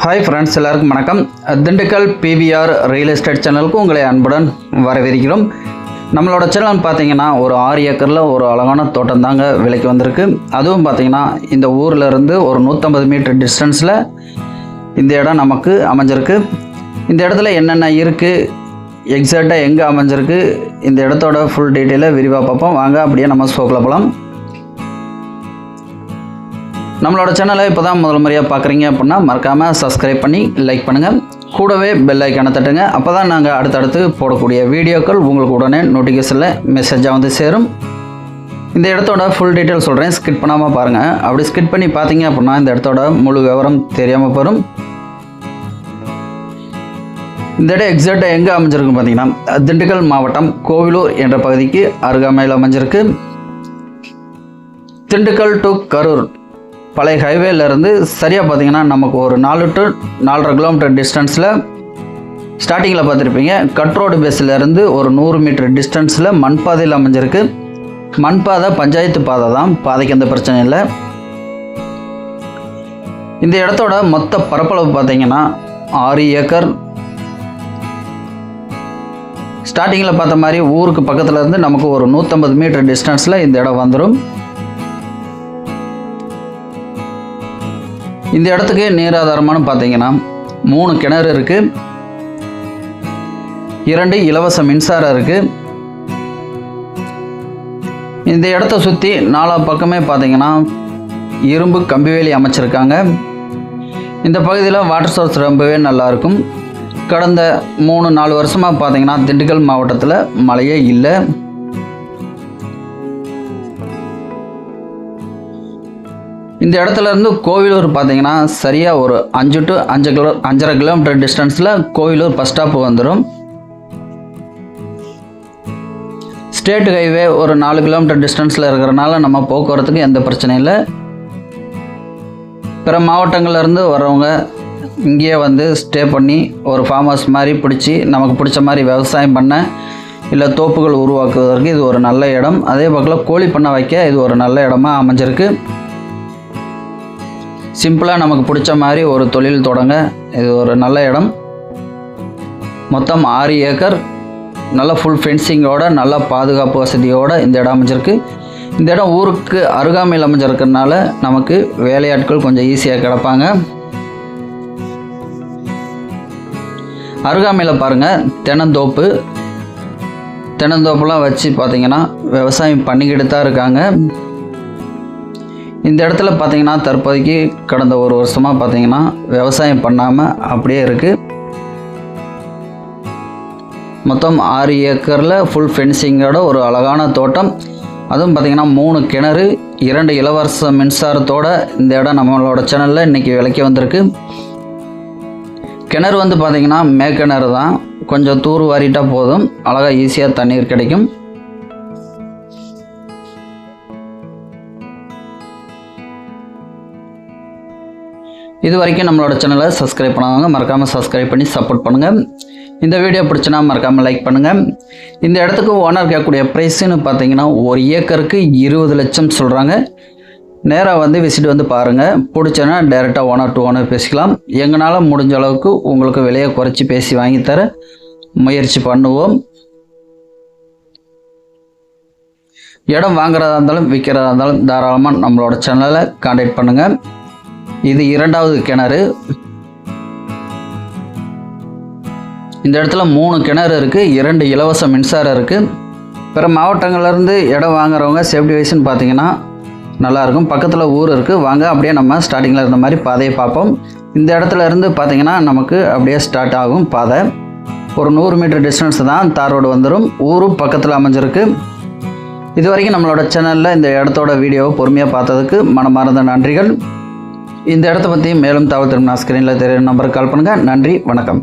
Hi friends, எல்லாருக்கும் வணக்கம். Dindigul PVR real estate சேனலுக்கு உங்களை அன்புடன் வரவேற்கிறோம். நம்மளோட சேனல் பார்த்தீங்கன்னா ஒரு 6 ஏக்கரில் ஒரு அழகான தோட்டம் தாங்க விலைக்கு வந்திருக்கு. அதுவும் பார்த்தீங்கன்னா இந்த ஊரில் இருந்து ஒரு 150 மீட்டர் டிஸ்டன்ஸில் இந்த இடம் நமக்கு அமைஞ்சிருக்கு. இந்த இடத்துல என்னென்ன இருக்குது, எக்ஸாக்டாக எங்கே அமைஞ்சிருக்கு, இந்த இடத்தோட ஃபுல் டீட்டெயிலை விரிவாக பார்ப்போம். வாங்க அப்படியே நம்ம ஷோக்கில் போகலாம். நம்மளோட சேனலை இப்போ தான் முதல் முறையாக பார்க்குறீங்க அப்படின்னா மறக்காமல் சப்ஸ்கிரைப் பண்ணி லைக் பண்ணுங்கள். கூடவே பெல் ஐக்கானை தட்டுங்க. அப்போ தான் நாங்கள் அடுத்தடுத்து போடக்கூடிய வீடியோக்கள் உங்களுக்கு உடனே நோட்டிஃபிகேஷனில் மெசேஜாக வந்து சேரும். இந்த இடத்தோட ஃபுல் டீட்டெயில் சொல்கிறேன், ஸ்கிப் பண்ணாமல் பாருங்கள். அப்படி ஸ்கிப் பண்ணி பார்த்தீங்க அப்படின்னா இந்த இடத்தோட முழு விவரம் தெரியாமல் போகும். இந்த இடம் எக்ஸாக்டாக எங்கே அமைஞ்சிருக்கு பார்த்தீங்கன்னா திண்டுக்கல் மாவட்டம் கோவிலூர் என்ற பகுதிக்கு அருகாமையில் அமைஞ்சிருக்கு. திண்டுக்கல் டு கரூர் பழைய ஹைவேலேருந்து சரியாக பார்த்தீங்கன்னா நமக்கு ஒரு 4 to 4.5 கிலோமீட்டர் டிஸ்டன்ஸில் ஸ்டார்டிங்கில் பார்த்துருப்பீங்க. கட் ரோடு பேஸிலேருந்து ஒரு 100 மீட்டர் டிஸ்டன்ஸில் மண்பாதையில் அமைஞ்சிருக்கு. மண்பாதை பஞ்சாயத்து பாதை தான், பாதைக்கு எந்த பிரச்சனையும் இல்லை. இந்த இடத்தோட மொத்த பரப்பளவு பார்த்தீங்கன்னா 6 ஏக்கர். ஸ்டார்டிங்கில் பார்த்த மாதிரி ஊருக்கு பக்கத்தில் இருந்து நமக்கு ஒரு 150 மீட்டர் டிஸ்டன்ஸில் இந்த இடம் வந்துடும். இந்த இடத்துக்கு நீராதாரமானு பார்த்தீங்கன்னா 3 கிணறு இருக்குது, 2 இலவச மின்சாரம் இருக்குது. இந்த இடத்த சுற்றி 4 பக்கமே பார்த்தீங்கன்னா இரும்பு கம்பிவேலி அமைச்சிருக்காங்க. இந்த பகுதியில் வாட்டர் சோர்ஸ் ரொம்பவே நல்லாயிருக்கும். கடந்த 3-4 வருஷமாக பார்த்தீங்கன்னா திண்டுக்கல் மாவட்டத்தில் மழையே இல்லை. இந்த இடத்துல இருந்து கோவிலூர் பார்த்தீங்கன்னா சரியாக ஒரு 5 to 5.5 கிலோமீட்டர் டிஸ்டன்ஸில் கோவிலூர் பஸ் ஸ்டாப்பு வந்துடும். ஸ்டேட் ஹைவே ஒரு 4 கிலோமீட்டர் டிஸ்டன்ஸில் இருக்கிறனால நம்ம போக்குவரத்துக்கு எந்த பிரச்சனையும் இல்லை. பிற மாவட்டங்கள்லேருந்து வர்றவங்க இங்கேயே வந்து ஸ்டே பண்ணி ஒரு ஃபார்ம் ஹவுஸ் மாதிரி பிடிச்சி நமக்கு பிடிச்ச மாதிரி விவசாயம் பண்ண இல்லை தோப்புகள் உருவாக்குவதற்கு இது ஒரு நல்ல இடம். அதே பக்கத்தில் கோழி பண்ணை வைக்க இது ஒரு நல்ல இடமா அமைஞ்சிருக்கு. சிம்பிளாக நமக்கு பிடிச்ச மாதிரி ஒரு தொழில் தொடங்க இது ஒரு நல்ல இடம். மொத்தம் 6 ஏக்கர், நல்ல ஃபுல் ஃபென்சிங்கோட, நல்ல பாதுகாப்பு வசதியோடு இந்த இடம் அமைஞ்சிருக்கு. இந்த இடம் ஊருக்கு அருகாமையில் அமைஞ்சிருக்கிறதுனால நமக்கு வேலையாட்கள் கொஞ்சம் ஈஸியாக கிடப்பாங்க. அருகாமையில் பாருங்கள் தென்னந்தோப்புலாம் வச்சு பார்த்திங்கன்னா விவசாயம் பண்ணிக்கிட்டு தான் இருக்காங்க. இந்த இடத்துல பார்த்தீங்கன்னா தற்போதைக்கு கடந்த 1 வருஷமாக பார்த்தீங்கன்னா விவசாயம் பண்ணாமல் அப்படியே இருக்குது. மொத்தம் 6 ஏக்கரில் ஃபுல் ஃபென்சிங்கோட ஒரு அழகான தோட்டம். அதுவும் பார்த்திங்கன்னா 3 கிணறு, 2 இலவச மின்சாரத்தோடு இந்த இடம் நம்மளோட சேனலில் இன்றைக்கி விலைக்கு வந்திருக்கு. கிணறு வந்து பார்த்திங்கன்னா மேக்கிணறு தான், கொஞ்சம் தூர் வாரிட்டால் போதும், அழகாக ஈஸியாக தண்ணீர் கிடைக்கும். இது வரைக்கும் நம்மளோட சேனலை சப்ஸ்கிரைப் பண்ணாதவங்க மறக்காமல் சப்ஸ்கிரைப் பண்ணி சப்போர்ட் பண்ணுங்கள். இந்த வீடியோ பிடிச்சினா மறக்காமல் லைக் பண்ணுங்கள். இந்த இடத்துக்கு ஓனர் கேட்கக்கூடிய ப்ரைஸுன்னு பார்த்தீங்கன்னா 1 ஏக்கருக்கு 20 லட்சம் சொல்கிறாங்க. நேராக வந்து விசிட் வந்து பாருங்கள். பிடிச்சனா டைரெக்டாக ஓனர் டு ஓனர் பேசிக்கலாம். எங்களால் முடிஞ்ச அளவுக்கு உங்களுக்கு விலையை குறைச்சி பேசி வாங்கித்தர முயற்சி பண்ணுவோம். இடம் வாங்குறதா இருந்தாலும் விற்கிறதா இருந்தாலும் தாராளமாக நம்மளோட சேனலை கான்டாக்ட் பண்ணுங்கள். இது 2வது கிணறு. இந்த இடத்துல 3 கிணறு இருக்குது, 2 இலவச மின்சாரம் இருக்குது. பிற மாவட்டங்கள்லேருந்து இடம் வாங்குறவங்க சேஃப்டி வைஸ்ன்னு பார்த்தீங்கன்னா நல்லாயிருக்கும். பக்கத்தில் ஊர் இருக்குது. வாங்க அப்படியே நம்ம ஸ்டார்டிங்கில் இருந்த மாதிரி பாதையை பார்ப்போம். இந்த இடத்துல இருந்து பார்த்திங்கன்னா நமக்கு அப்படியே ஸ்டார்ட் ஆகும் பாதை. ஒரு 100 மீட்டர் டிஸ்டன்ஸ் தான், தார் ரோடு வந்துடும். ஊரும் பக்கத்தில் அமைஞ்சிருக்கு. இது வரைக்கும் நம்மளோட சேனலில் இந்த இடத்தோட வீடியோவை பொறுமையாக பார்த்ததுக்கு மனமார்ந்த நன்றிகள். இந்த இடத்த பற்றி மேலும் தகவல் திரும்ப ஸ்க்ரீனில் தெரியும் நம்பருக்கு கால் பண்ணுங்கள். நன்றி, வணக்கம்.